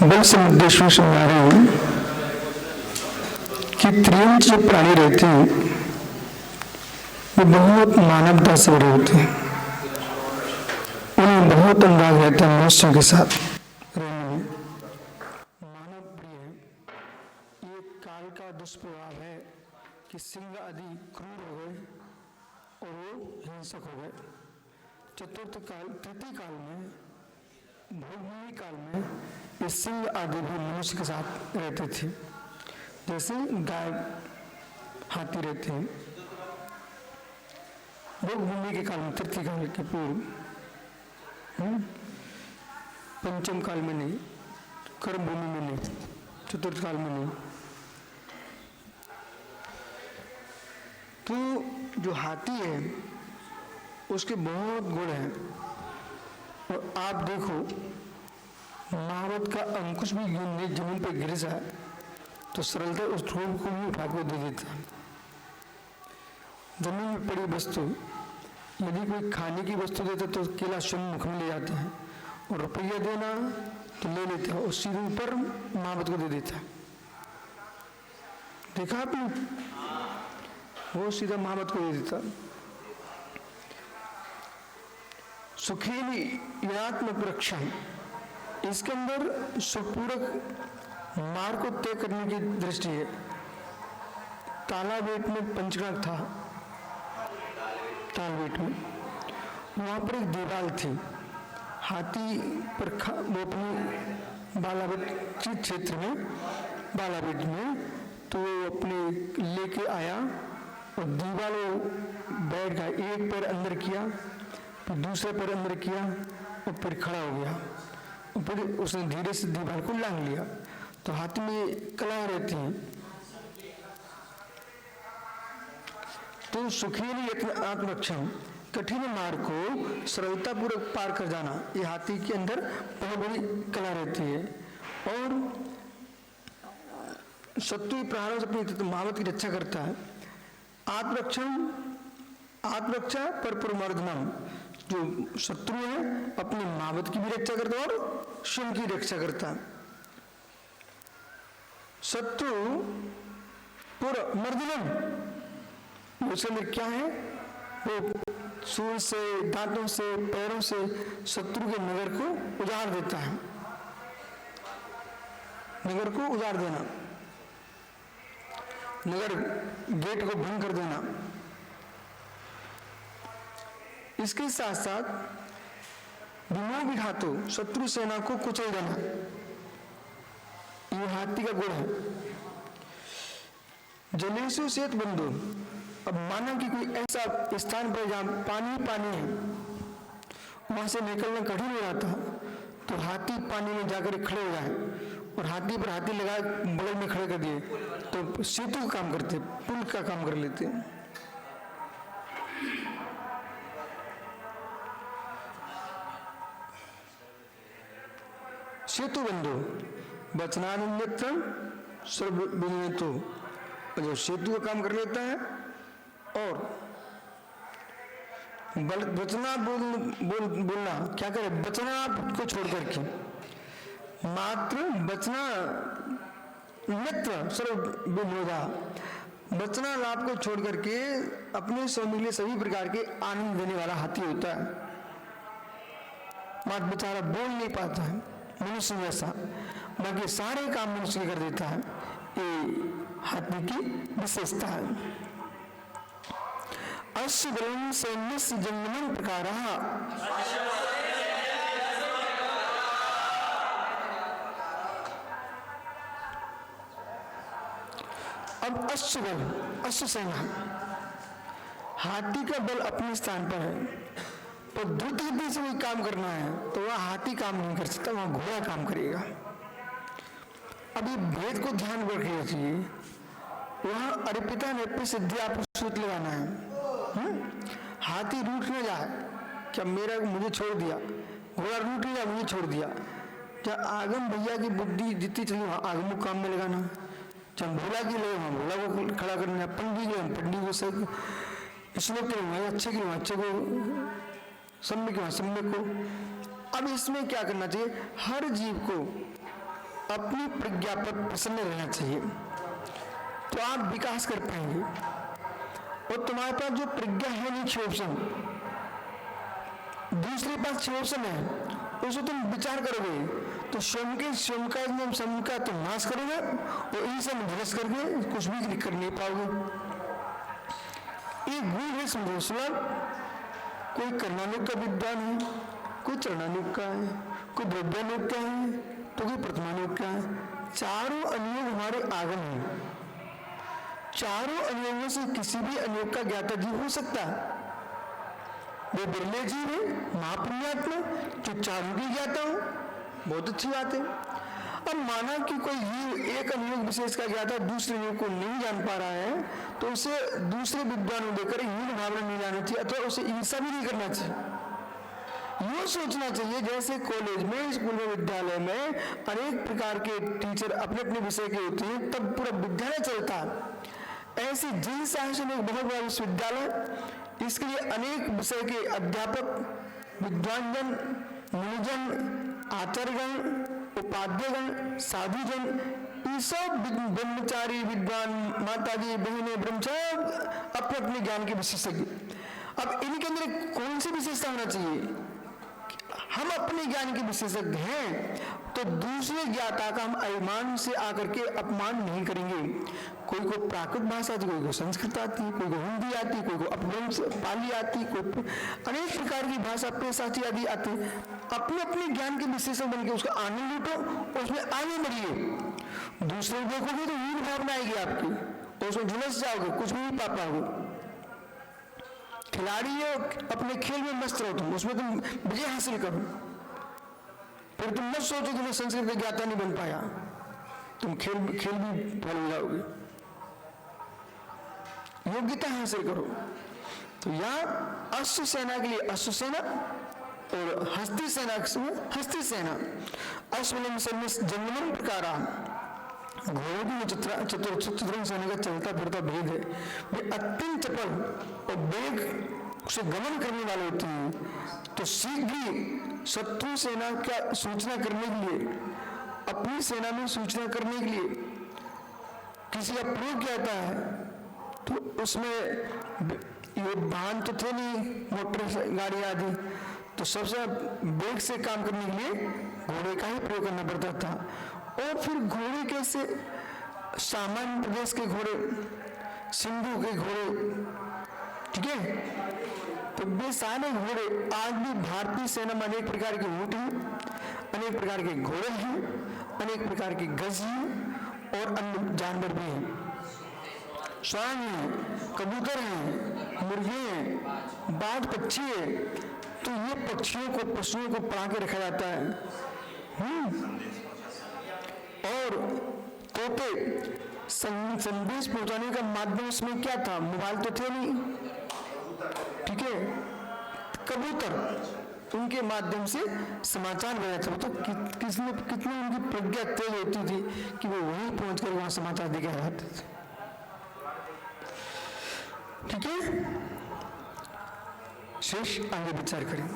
बल समुद्रेश्वर समझा रहे हैं कि त्रियंच जो प्राणी रहते हैं वो बहुत मानवता से बड़े होते हैं। उन्हें बहुत अंदाज रहता है मनुष्यों के साथ रहने में। मानव प्रिय ये काल का दुष्प्रभाव है कि सिंह आदि क्रूर हो गए और वो हिंसक हो गए। तृतीय काल में, भोगभूमि काल में ये सिंह आदि भी मनुष्य के साथ रहते थे, जैसे गाय हाथी रहते हैं। भोगभूमि के काल में, तृतीय काल के पूर्व, पंचम काल में नहीं, कर्म भूमि में नहीं, चतुर्थ काल में नहीं। तो जो हाथी है उसके बहुत गुण हैं। और आप देखो महावत का अंकुश भी जमीन पर गिर जाए तो सरलता उस ध्रुव को भी उठा कर दे देता है। जमीन में पड़ी वस्तु यदि कोई खाने की वस्तु देता तो केला स्वयं मुख में ले जाते हैं, और रुपया देना तो ले लेता है और सीधे ऊपर महावत को दे देता है। देखा आपने? वो सीधा महावत को दे देता। सुखेली यणात्मक रक्षण, इसके अंदर सुपूरक मार्ग को तय करने की दृष्टि है। तालाबेट में पंचगढ़ था, तालबेट में वहां पर एक दीवार थी। हाथी पर वो अपनी बालाबेट क्षेत्र में, बालाबेट में, तो वो अपने लेके आया और दीवार बैठ गया। एक पैर अंदर किया, फिर दूसरे पैर अंदर किया और फिर खड़ा हो गया और फिर उसने धीरे से दीवार को लांग लिया। तो हाथी में कलाएं रहती हैं। तो सुखेली यत्न आत्मरक्षण, कठिन मार्ग को सरलतापूर्वक पार कर जाना, ये हाथी के अंदर बहुत बड़ी कला रहती है। और शत्रु प्रहारों से अपनी महावत की रक्षा करता है। आत्मरक्षण, आत्मरक्षा पर प्रमर्दनम, जो शत्रु है अपनी महावत की भी रक्षा करता है और स्वयं की रक्षा करता है। शत्रु पुरमर्दनम, उसके अंदर क्या है? वो सूर से, दांतों से, पैरों से शत्रु के नगर को उजाड़ देता है। नगर को उजाड़ देना, नगर गेट को भंग कर देना। इसके साथ साथ विमोह विघातो, शत्रु सेना को कुचल देना, ये हाथी का गुण है। जलेशु सेत बंधु, अब माना कि कोई ऐसा स्थान पर जहां पानी पानी है, वहां से निकलना कठिन हो जाता, तो हाथी पानी में जाकर खड़े हो जाए और हाथी पर हाथी लगा बगल में खड़े कर दिए तो सेतु का काम करते, पुल का काम कर लेते हैं। सेतु बंधु वचनानुन्यत्रम सर्वविनियतो, जो सेतु का काम कर लेता है और वचना बोलना क्या करे, वचना को छोड़ करके मात्र वचना मित्र सर्व विनोदा, वचना लाभ को छोड़ करके अपने स्वामी लिए सभी प्रकार के आनंद देने वाला हाथी होता है। बात बेचारा बोल नहीं पाता है मनुष्य जैसा, बाकी सारे काम मनुष्य कर देता है। ये हाथी की विशेषता है। अश्व बलम सैन्यस्य जंगमन प्रकारः, अब अश्व बल, अश्व सेना, हाथी का बल अपने स्थान पर है, पर द्रुत गति से कोई काम करना है तो वह हाथी काम नहीं कर सकता, वह घोड़ा काम करेगा। अभी भेद को ध्यान में रखना चाहिए। वहां अर्पिता ने सिद्धि आप सूत्र लगाना है। हाथी रूठ न जाए, क्या मेरा मुझे छोड़ दिया, घोड़ा रूठ न जाए मुझे छोड़ दिया। क्या आगम भैया की बुद्धि जितनी चली वहां आगम को काम में लगाना, चाहे भोला की लगे वहां भोला को खड़ा करना, पंडित के पंडित को सही, श्लोक के वहां अच्छे के अच्छे को, सम्य के वहां सम्य को। अब इसमें क्या करना चाहिए? हर जीव को अपनी प्रज्ञा पर प्रसन्न रहना चाहिए, तो आप विकास कर पाएंगे। और तुम्हारे पास जो प्रज्ञा है नहीं 6 ऑप्शन, दूसरे पास 6 ऑप्शन है, उसको तुम विचार करोगे तो स्वयं का तुम नाश करोगे और इन सब ध्वस्त करके कुछ भी कर नहीं पाओगे। एक गुण है समझो सुलभ, कोई कर्णानुग का विद्वान है, कोई चरणानुग का है, कोई द्रव्यानुग का है, तो कोई प्रथमानुग का है। चारों अनुयोग हमारे आगम हैं, चारों अनुयोगों से किसी भी अनुयोग का ज्ञाता जीव हो सकता है। वो बिरले जीव है महापुण्यात्मा जो चारों की ज्ञाता हो, बहुत अच्छी बात है। अब माना कि कोई जीव एक अनुयोग विशेष का ज्ञाता दूसरे अनुयोग को नहीं जान पा रहा है, तो उसे दूसरे विद्वानों देकर हीन भावना नहीं जानी चाहिए, अथवा उसे ईर्षा भी नहीं करना चाहिए। यूँ सोचना चाहिए जैसे कॉलेज में, स्कूल में, विद्यालय में अनेक प्रकार के टीचर अपने अपने विषय के होते हैं, तब पूरा विद्यालय चलता है। ऐसे जिन शासन एक बहुत बड़ा विश्वविद्यालय, इसके लिए अनेक विषय के अध्यापक, विद्वानजन, मुनिजन, आचार्यगण, उपाध्यायगण, साधुजन, ये सब ब्रह्मचारी, विद्वान, माताजी, बहनें, ब्रह्मचारी अपने अपने ज्ञान के विशेषज्ञ। अब इनके अंदर कौन सी विशेषता होना चाहिए? हम अपने ज्ञान के विशेषज्ञ हैं तो दूसरे ज्ञाता का हम अभिमान से आकर के अपमान नहीं करेंगे। कोई को प्राकृत भाषा आती, कोई को संस्कृत आती, कोई को हिंदी आती, कोई को अपभ्रंश पाली आती, कोई अनेक प्रकार की भाषा पेशाची आदि आती। अपने अपने ज्ञान के विशेषज्ञ बनकर उसका आनंद लूटो, उसमें आगे बढ़िए। दूसरे देखोगे तो हीन भावना आएगी आपकी, तो उसमें झुलस जाओगे, कुछ भी नहीं पा पाओगे। खिलाड़ी हो, अपने खेल में मस्त रहो, तुम उसमें तुम विजय हासिल करो, फिर तुम मत सोचो कि मैं संस्कृत का ज्ञाता नहीं बन पाया, तुम खेल भी फेल हो जाओगे। योग्यता हासिल करो। तो यहाँ अश्व सेना के लिए अश्व सेना और हस्ती सेना हस्ती सेना। अश्वलिंग जंगमन प्रकारा, घोड़ों की चतुरंग सेना का चलता फिरता भेद है। वे अत्यंत चपल और वेग से गमन करने वाले होते हैं, तो शीघ्र ही शत्रु सेना का सूचना करने के लिए, अपनी सेना में सूचना करने के लिए किसी का प्रयोग किया जाता है, तो उसमें ये वाहन तो थे नहीं, मोटर गाड़ी आदि, तो सबसे वेग से काम करने के लिए घोड़े का ही प्रयोग करना पड़ता था। और फिर घोड़े कैसे? सामान्य प्रदेश के घोड़े, सिंधु के घोड़े, ठीक है, तो वे सारे घोड़े आज भी भारतीय सेना में अनेक प्रकार के ऊंट हैं, अनेक प्रकार के घोड़े हैं, अनेक प्रकार के गज हैं और अन्य जानवर भी हैं, श्वान हैं, कबूतर हैं, मुर्गे हैं, बाज पक्षी है। तो ये पक्षियों को, पशुओं को पढ़ा के रखा जाता है। और तोते संदेश पहुंचाने का माध्यम उसमें क्या था? मोबाइल तो थे नहीं, ठीक है, कबूतर, उनके माध्यम से समाचार भेजा था। तो कितनी उनकी प्रज्ञा तेज होती थी कि वो वहीं पहुंच कर वहां समाचार देके आ जाते थे, ठीक है। शेष आगे विचार करें।